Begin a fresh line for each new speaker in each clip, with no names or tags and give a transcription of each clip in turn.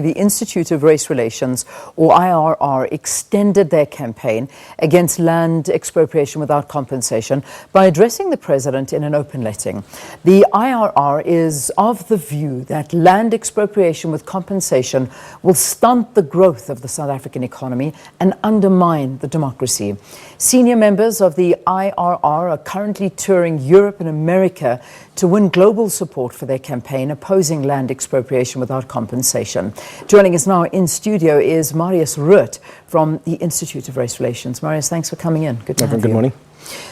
The Institute of Race Relations, or IRR, extended their campaign against land expropriation without compensation by addressing the president in an open letting. The IRR is of the view that land expropriation with compensation will stunt the growth of the South African economy and undermine the democracy. Senior members of the IRR are currently touring Europe and America to win global support for their campaign opposing land expropriation without compensation. Joining us now in studio is Marius Roodt from the Institute of Race Relations. Marius, thanks for coming in. Good to have you.
Good morning.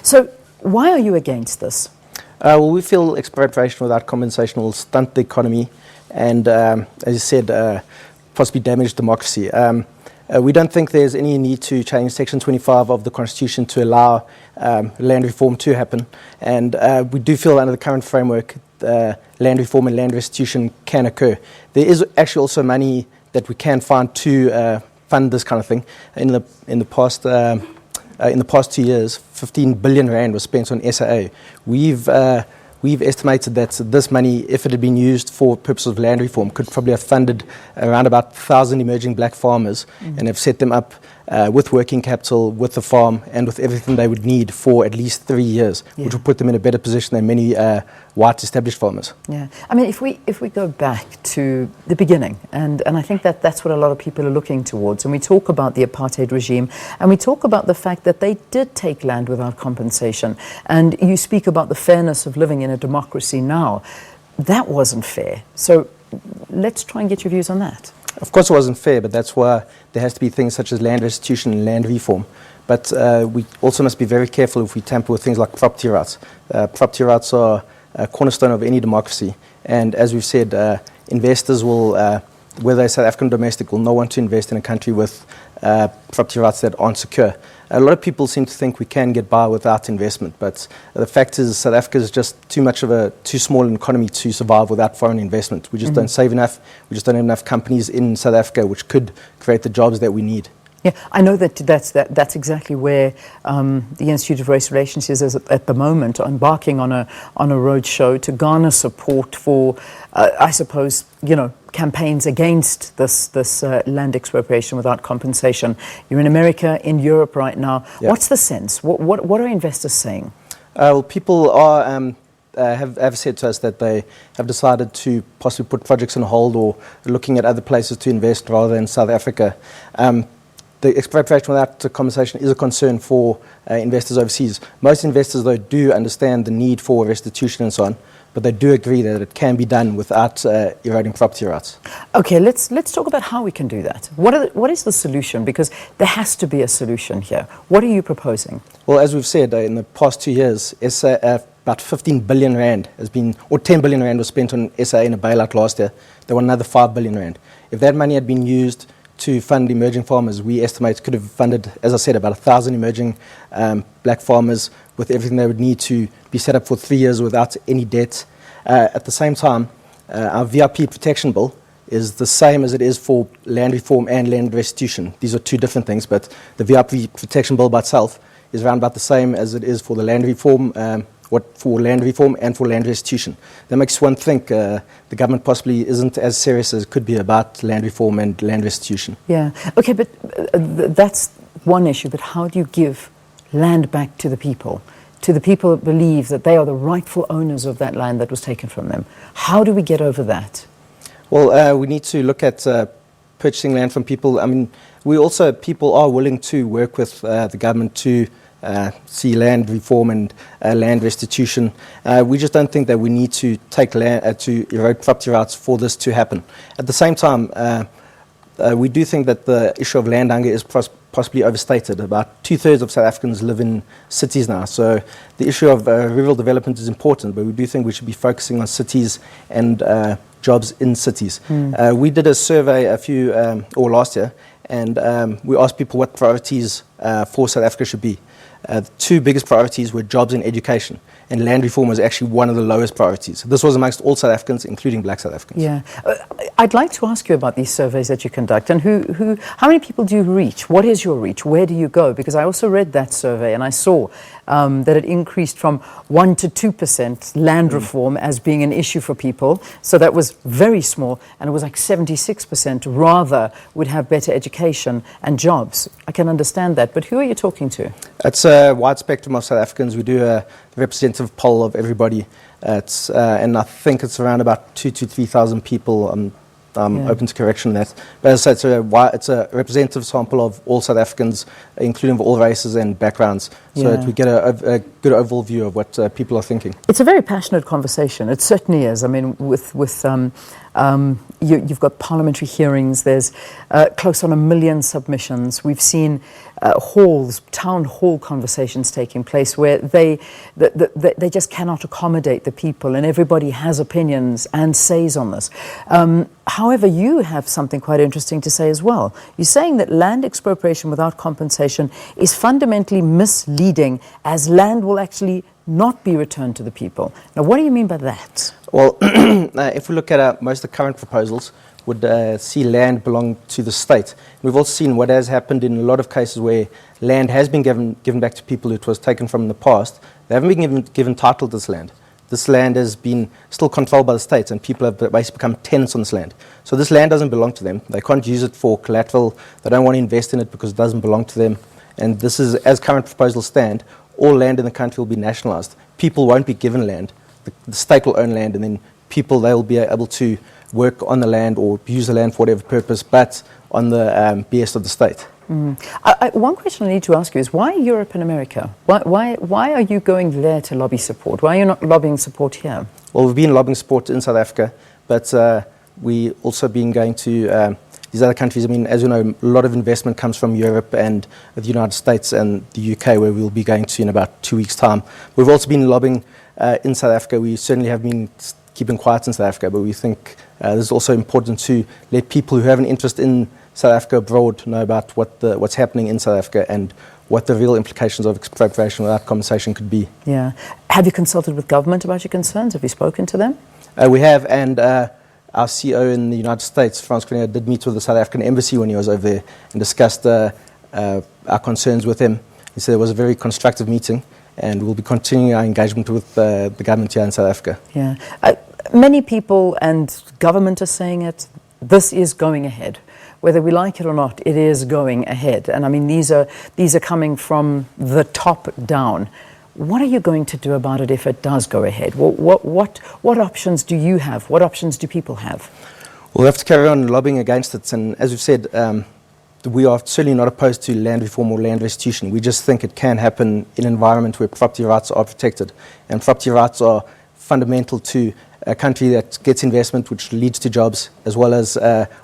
So, why are you against this?
Well, we feel expropriation without compensation will stunt the economy and, as you said, possibly damage democracy. We don't think there's any need to change Section 25 of the Constitution to allow land reform to happen. And we do feel under the current framework, land reform and land restitution can occur. There is actually also money that we can find to fund this kind of thing. In the past 2 years, 15 billion rand was spent on SAA. We've estimated that this money, if it had been used for purposes of land reform, could probably have funded around about 1,000 emerging black farmers and have set them up with working capital, with the farm, and with everything they would need for at least 3 years, which would put them in a better position than many white established farmers.
Yeah, I mean, if we go back to the beginning, and I think that's what a lot of people are looking towards, and we talk about the apartheid regime, and we talk about the fact that they did take land without compensation, and you speak about the fairness of living in a democracy now. That wasn't fair. So let's try and get your views on that.
Of course it wasn't fair, but that's why there has to be things such as land restitution and land reform. But we also must be very careful if we tamper with things like property rights. Property rights are a cornerstone of any democracy. And as we've said, investors will, whether they're South African or domestic, will not want to invest in a country with property rights that aren't secure. A lot of people seem to think we can get by without investment, but the fact is South Africa is just too small an economy to survive without foreign investment. We just don't save enough. We just don't have enough companies in South Africa which could create the jobs that we need.
Yeah, I know that's exactly where the Institute of Race Relations is at the moment, embarking on a roadshow to garner support for, I suppose, campaigns against this land expropriation without compensation. You're in America, in Europe right now. Yeah. What's the sense? What are investors saying?
Well, people are have said to us that they have decided to possibly put projects on hold or looking at other places to invest rather than South Africa. The expropriation without compensation is a concern for investors overseas. Most investors, though, do understand the need for restitution and so on, but they do agree that it can be done without eroding property rights.
Okay, let's talk about how we can do that. What is the solution? Because there has to be a solution here. What are you proposing?
Well, as we've said, in the past 2 years, about 15 billion rand has been, or 10 billion rand was spent on SA in a bailout last year. There were another 5 billion rand. If that money had been used to fund emerging farmers, we estimate could have funded, as I said, about 1,000 emerging black farmers with everything they would need to be set up for 3 years without any debt. At the same time, our VIP protection bill is the same as it is for land reform and land restitution. These are two different things, but the VIP protection bill by itself is around about the same as it is for the land reform, and for land restitution. That makes one think the government possibly isn't as serious as it could be about land reform and land restitution.
Yeah, okay, but that's one issue, but how do you give land back to the people that believe that they are the rightful owners of that land that was taken from them? How do we get over that?
Well, we need to look at purchasing land from people. I mean, people are willing to work with the government to see land reform and land restitution. We just don't think that we need to take land to erode property rights for this to happen. At the same time, we do think that the issue of land hunger is possibly overstated. About 2/3 of South Africans live in cities now, so the issue of rural development is important, but we do think we should be focusing on cities and jobs in cities. We did a survey last year, and we asked people what priorities for South Africa should be. The two biggest priorities were jobs and education. and land reform was actually one of the lowest priorities. This was amongst all South Africans, including black South Africans.
Yeah. I'd like to ask you about these surveys that you conduct, and how many people do you reach? What is your reach? Where do you go? Because I also read that survey, and I saw that it increased from 1 to 2% land reform as being an issue for people. So that was very small, and it was like 76% rather would have better education and jobs. I can understand that, but who are you talking to?
It's a wide spectrum of South Africans. We do a representative poll of everybody. And I think it's around about 2,000 to 3,000 people. Open to correction on that. But as I said, it's a representative sample of all South Africans, including of all races and backgrounds, so that we get a good overall view of what people are thinking.
It's a very passionate conversation. It certainly is. I mean, you've got parliamentary hearings. There's close on 1 million submissions. We've seen town hall conversations taking place where they just cannot accommodate the people, and everybody has opinions and says on this. However, you have something quite interesting to say as well. You're saying that land expropriation without compensation is fundamentally misleading, as land will actually not be returned to the people. Now, what do you mean by that?
Well, if we look at most of the current proposals, would see land belong to the state. We've also seen what has happened in a lot of cases where land has been given back to people it was taken from in the past. They haven't been given title to this land. This land has been still controlled by the state, and people have basically become tenants on this land. So this land doesn't belong to them. They can't use it for collateral. They don't want to invest in it because it doesn't belong to them. And this is, as current proposals stand, all land in the country will be nationalised. People won't be given land. The state will own land, and then they will be able to work on the land or use the land for whatever purpose, but on the behest of the state.
One question I need to ask you is, why Europe and America? Why are you going there to lobby support? Why are you not lobbying support here?
Well, we've been lobbying support in South Africa, but we also been going to these other countries. I mean, as you know, a lot of investment comes from Europe and the United States and the UK, where we'll be going to in about 2 weeks' time. We've also been lobbying in South Africa. We certainly have been keeping quiet in South Africa, but we think it's also important to let people who have an interest in South Africa abroad know about what's happening in South Africa and what the real implications of expropriation without compensation could be.
Yeah. Have you consulted with government about your concerns? Have you spoken to them?
We have, and our CEO in the United States, Frans Kruger, did meet with the South African embassy when he was over there and discussed our concerns with him. He said it was a very constructive meeting, and we'll be continuing our engagement with the government here in South Africa.
Yeah. Many people and government are saying it, this is going ahead. Whether we like it or not, it is going ahead. And I mean, these are coming from the top down. What are you going to do about it if it does go ahead? What options do you have? What options do people have?
We'll have to carry on lobbying against it. And as we've said, we are certainly not opposed to land reform or land restitution. We just think it can happen in an environment where property rights are protected. And property rights are fundamental to a country that gets investment, which leads to jobs, as well as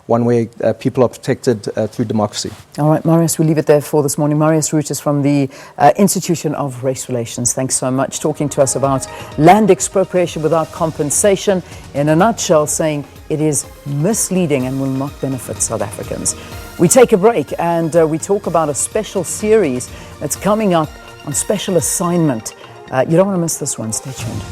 one where people are protected through democracy.
All right, Marius, we'll leave it there for this morning. Marius Roodt is from the Institution of Race Relations. Thanks so much, talking to us about land expropriation without compensation. In a nutshell, saying it is misleading and will not benefit South Africans. We take a break and we talk about a special series that's coming up on special assignment. You don't want to miss this one. Stay tuned.